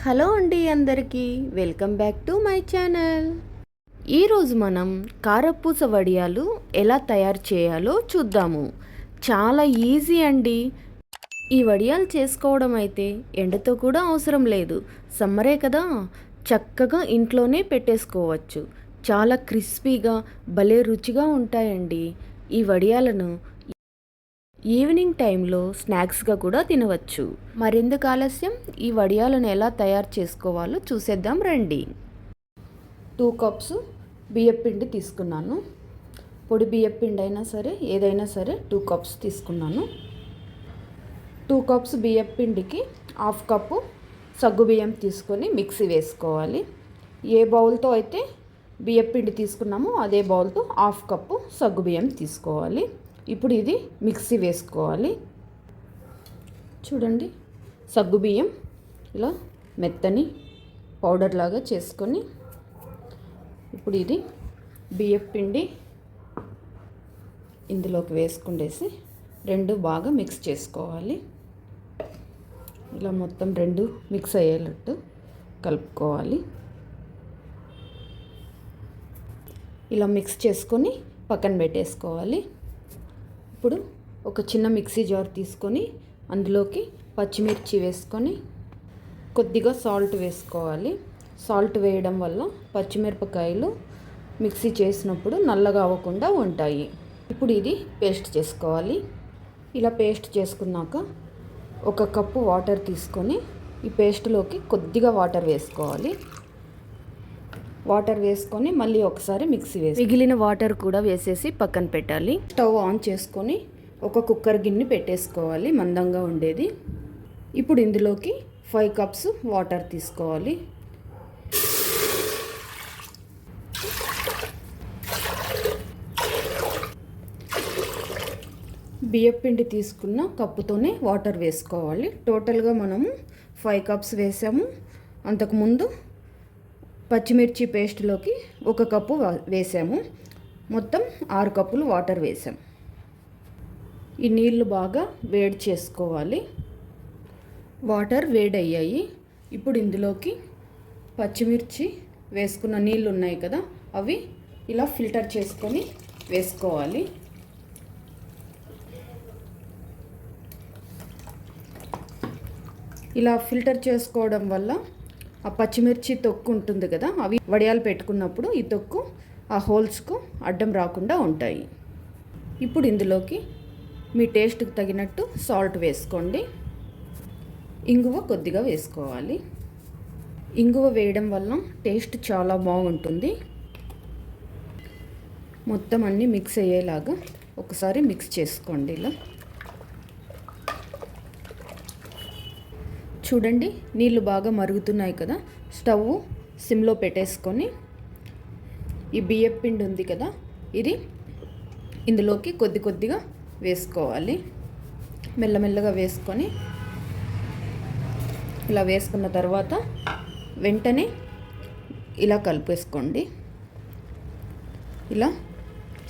Hello అండి, అందరికీ welcome back to my channel. ఈరోజు మనం కారపూస వడియాలు ఎలా తయారు చేయాలో చూద్దాము. చాలా ఈజీ అండి. ఈ వడియాలు చేసుకోవడం అయితే ఎండతో కూడా అవసరం లేదు. సమ్మరే కదా, చక్కగా ఇంట్లోనే పెట్టేసుకోవచ్చు. చాలా క్రిస్పీగా భలే రుచిగా ఉంటాయండి. ఈ వడియాలను ఈవినింగ్ టైంలో స్నాక్స్గా కూడా తినవచ్చు. మరెందుకు ఆలస్యం, ఈ వడియాలను ఎలా తయారు చేసుకోవాలో చూసేద్దాం రండి. 2 కప్స్ బియ్యపిండి తీసుకున్నాను. పొడి బియ్యపిండి అయినా సరే, ఏదైనా సరే 2 కప్స్ తీసుకున్నాను. 2 కప్స్ బియ్యపిండికి 1/2 కప్పు సగ్గుబియ్యం తీసుకొని మిక్సీ వేసుకోవాలి. ఏ బౌల్తో అయితే బియ్యపిండి తీసుకున్నామో అదే బౌల్తో 1/2 కప్పు సగ్గుబియ్యం తీసుకోవాలి. ఇప్పుడు ఇది మిక్సీ వేసుకోవాలి. చూడండి, సగ్గుబియ్యం ఇలా మెత్తని పౌడర్ లాగా చేసుకొని ఇప్పుడు ఇది బియ్యపిండి ఇందులోకి వేసుకుండేసి రెండు బాగా మిక్స్ చేసుకోవాలి. ఇలా మొత్తం రెండు మిక్స్ అయ్యేటట్టు కలుపుకోవాలి. ఇలా మిక్స్ చేసుకొని పక్కన పెట్టేసుకోవాలి. ఇప్పుడు ఒక చిన్న మిక్సీ జార్ తీసుకొని అందులోకి పచ్చిమిర్చి వేసుకొని కొద్దిగా సాల్ట్ వేసుకోవాలి. సాల్ట్ వేయడం వల్ల పచ్చిమిరపకాయలు మిక్సీ చేసినప్పుడు నల్లగా అవ్వకుండా ఉంటాయి. ఇప్పుడు ఇది పేస్ట్ చేసుకోవాలి. ఇలా పేస్ట్ చేసుకున్నాక 1 కప్పు వాటర్ తీసుకొని ఈ పేస్ట్లోకి కొద్దిగా వాటర్ వేసుకోవాలి. వాటర్ వేసుకొని మళ్ళీ ఒకసారి మిక్సీ వేసి మిగిలిన వాటర్ కూడా వేసేసి పక్కన పెట్టాలి. స్టవ్ ఆన్ చేసుకొని ఒక కుక్కర్ గిన్నె పెట్టేసుకోవాలి, మందంగా ఉండేది. ఇప్పుడు ఇందులోకి 5 కప్స్ వాటర్ తీసుకోవాలి. బియ్యపిండి తీసుకున్న కప్పుతోనే వాటర్ వేసుకోవాలి. టోటల్గా మనము 5 కప్స్ వేసాము. అంతకుముందు పచ్చిమిర్చి పేస్ట్లోకి 1 కప్పు వేసాము. మొత్తం 6 కప్పులు వాటర్ వేసాం. ఈ నీళ్లు బాగా వేడి చేసుకోవాలి. వాటర్ వేడయ్యాయి. ఇప్పుడు ఇందులోకి పచ్చిమిర్చి వేసుకున్న నీళ్ళు ఉన్నాయి కదా, అవి ఇలా ఫిల్టర్ చేసుకొని వేసుకోవాలి. ఇలా ఫిల్టర్ చేసుకోవడం వల్ల ఆ పచ్చిమిర్చి తొక్కు ఉంటుంది కదా, అవి వడియాలు పెట్టుకున్నప్పుడు ఈ తొక్కు ఆ హోల్స్కు అడ్డం రాకుండా ఉంటాయి. ఇప్పుడు ఇందులోకి మీ టేస్ట్కి తగినట్టు సాల్ట్ వేసుకోండి. ఇంగువ కొద్దిగా వేసుకోవాలి. ఇంగువ వేయడం వల్ల టేస్ట్ చాలా బాగుంటుంది. మొత్తం అన్నీ మిక్స్ అయ్యేలాగా ఒకసారి మిక్స్ చేసుకోండి. ఇలా చూడండి, నీళ్ళు బాగా మరుగుతున్నాయి కదా. స్టవ్ సిమ్లో పెట్టేసుకొని ఈ బియ్యపిండి ఉంది కదా, ఇది ఇందులోకి కొద్దిగా వేసుకోవాలి. మెల్లమెల్లగా వేసుకొని ఇలా వేసుకున్న తర్వాత వెంటనే ఇలా కలిపేసుకోండి. ఇలా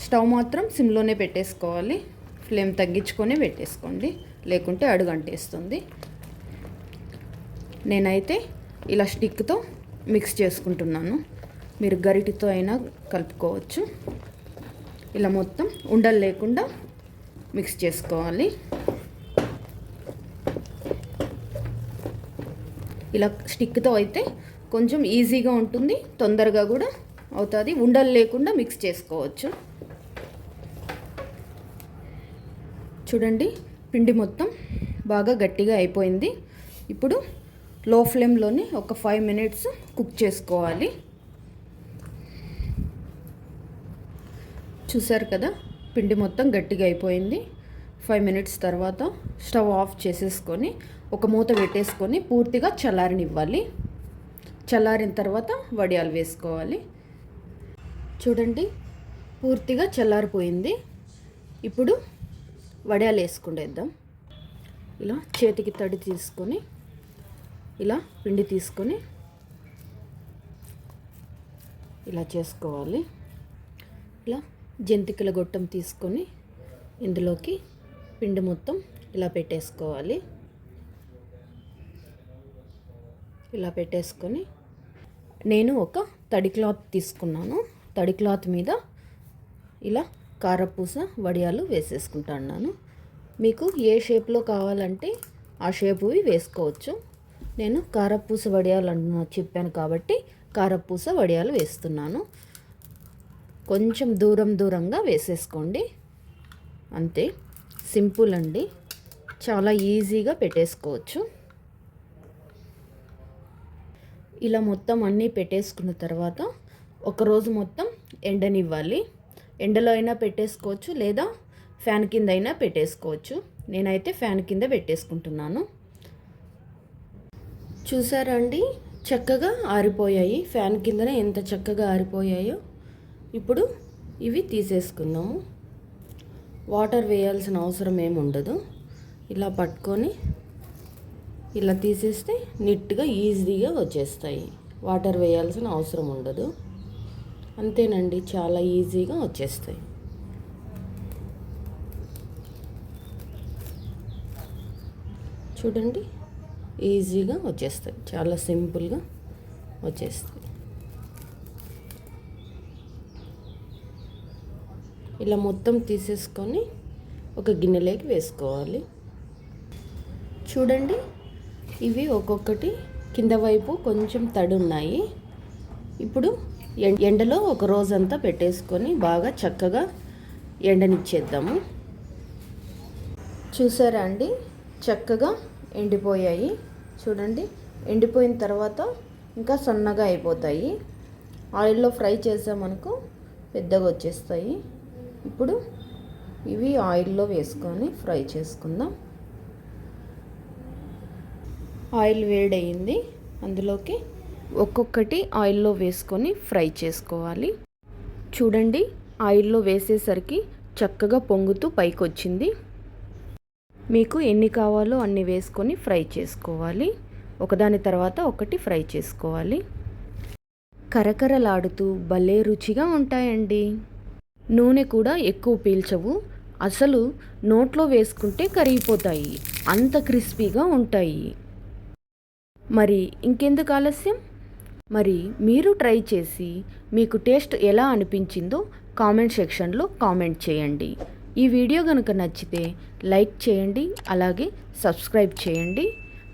స్టవ్ మాత్రం సిమ్లోనే పెట్టేసుకోవాలి. ఫ్లేమ్ తగ్గించుకొని పెట్టేసుకోండి, లేకుంటే అడుగంటేస్తుంది. నేనైతే ఇలా స్టిక్తో మిక్స్ చేసుకుంటున్నాను. మీరు గరిటితో అయినా కలుపుకోవచ్చు. ఇలా మొత్తం ఉండలు లేకుండా మిక్స్ చేసుకోవాలి. ఇలా స్టిక్తో అయితే కొంచెం ఈజీగా ఉంటుంది, తొందరగా కూడా అవుతుంది. ఉండలు లేకుండా మిక్స్ చేసుకోవచ్చు. చూడండి, పిండి మొత్తం బాగా గట్టిగా అయిపోయింది. ఇప్పుడు లో ఫ్లేమ్లోనే ఒక 5 మినిట్స్ కుక్ చేసుకోవాలి. చూసారు కదా, పిండి మొత్తం గట్టిగా అయిపోయింది. 5 మినిట్స్ తర్వాత స్టవ్ ఆఫ్ చేసేసుకొని ఒక మూత పెట్టేసుకొని పూర్తిగా చల్లారనివ్వాలి. చల్లారిన తర్వాత వడియాలు వేసుకోవాలి. చూడండి, పూర్తిగా చల్లారిపోయింది. ఇప్పుడు వడియాలు వేసుకుండేద్దాం. ఇలా చేతికి తడి తీసుకొని ఇలా పిండి తీసుకొని ఇలా చేసుకోవాలి. ఇలా జంతికల గొట్టం తీసుకొని ఇందులోకి పిండి మొత్తం ఇలా పెట్టేసుకోవాలి. ఇలా పెట్టేసుకొని నేను ఒక తడి క్లాత్ తీసుకున్నాను. తడి క్లాత్ మీద ఇలా కారపూస వడియాలు వేసేసుకుంటున్నాను. మీకు ఏ షేప్లో కావాలంటే ఆ షేపువి వేసుకోవచ్చు. నేను కారపూస వడియాలు చెప్పాను కాబట్టి కారపూస వడియాలు వేస్తున్నాను. కొంచెం దూరంగా వేసేసుకోండి. అంతే, సింపుల్ అండి, చాలా ఈజీగా పెట్టేసుకోవచ్చు. ఇలా మొత్తం అన్నీ పెట్టేసుకున్న తర్వాత ఒకరోజు మొత్తం ఎండనివ్వాలి. ఎండలో అయినా పెట్టేసుకోవచ్చు, లేదా ఫ్యాన్ కింద అయినా పెట్టేసుకోవచ్చు. నేనైతే ఫ్యాన్ కింద పెట్టేసుకుంటున్నాను. చూసారా అండి, చక్కగా ఆరిపోయాయి. ఫ్యాన్ కిందనే ఎంత చక్కగా ఆరిపోయాయో. ఇప్పుడు ఇవి తీసేసుకుందాము. వాటర్ వేయాల్సిన అవసరం ఏమి ఉండదు. ఇలా పట్టుకొని ఇలా తీసేస్తే నీట్గా ఈజీగా వచ్చేస్తాయి. వాటర్ వేయాల్సిన అవసరం ఉండదు. అంతేనండి, చాలా ఈజీగా వచ్చేస్తాయి. చూడండి, ఈజీగా వచ్చేస్తాయి, చాలా సింపుల్గా వచ్చేస్తాయి. ఇలా మొత్తం తీసేసుకొని ఒక గిన్నెలోకి వేసుకోవాలి. చూడండి, ఇవి ఒక్కొక్కటి కింద వైపు కొంచెం తడి ఉన్నాయి. ఇప్పుడు ఎండలో ఒక రోజంతా పెట్టేసుకొని బాగా చక్కగా ఎండనిచ్చేద్దాము. చూసారా అండి, చక్కగా ఎండిపోయాయి. చూడండి, ఎండిపోయిన తర్వాత ఇంకా సన్నగా అయిపోతాయి. ఆయిల్లో ఫ్రై చేసామనుకో పెద్దగా వచ్చేస్తాయి. ఇప్పుడు ఇవి ఆయిల్లో వేసుకొని ఫ్రై చేసుకుందాం. ఆయిల్ వేడయింది, అందులోకి ఒక్కొక్కటి ఆయిల్లో వేసుకొని ఫ్రై చేసుకోవాలి. చూడండి, ఆయిల్లో వేసేసరికి చక్కగా పొంగుతూ పైకి వచ్చింది. మీకు ఎన్ని కావాలో అన్ని వేసుకొని ఫ్రై చేసుకోవాలి. ఒకదాని తర్వాత ఒకటి ఫ్రై చేసుకోవాలి. కరకరలాడుతూ భలే రుచిగా ఉంటాయండి. నూనె కూడా ఎక్కువ పీల్చవు. అసలు నోట్లో వేసుకుంటే కరిగిపోతాయి, అంత క్రిస్పీగా ఉంటాయి. మరి ఇంకెందుకు ఆలస్యం? మరి మీరు ట్రై చేసి మీకు టేస్ట్ ఎలా అనిపించిందో కామెంట్ సెక్షన్లో కామెంట్ చేయండి. ఈ వీడియో కనుక నచ్చితే లైక్ చేయండి, అలాగే సబ్స్క్రైబ్ చేయండి.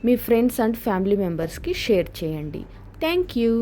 మీ ఫ్రెండ్స్ అండ్ ఫ్యామిలీ మెంబర్స్కి షేర్ చేయండి. Thank you.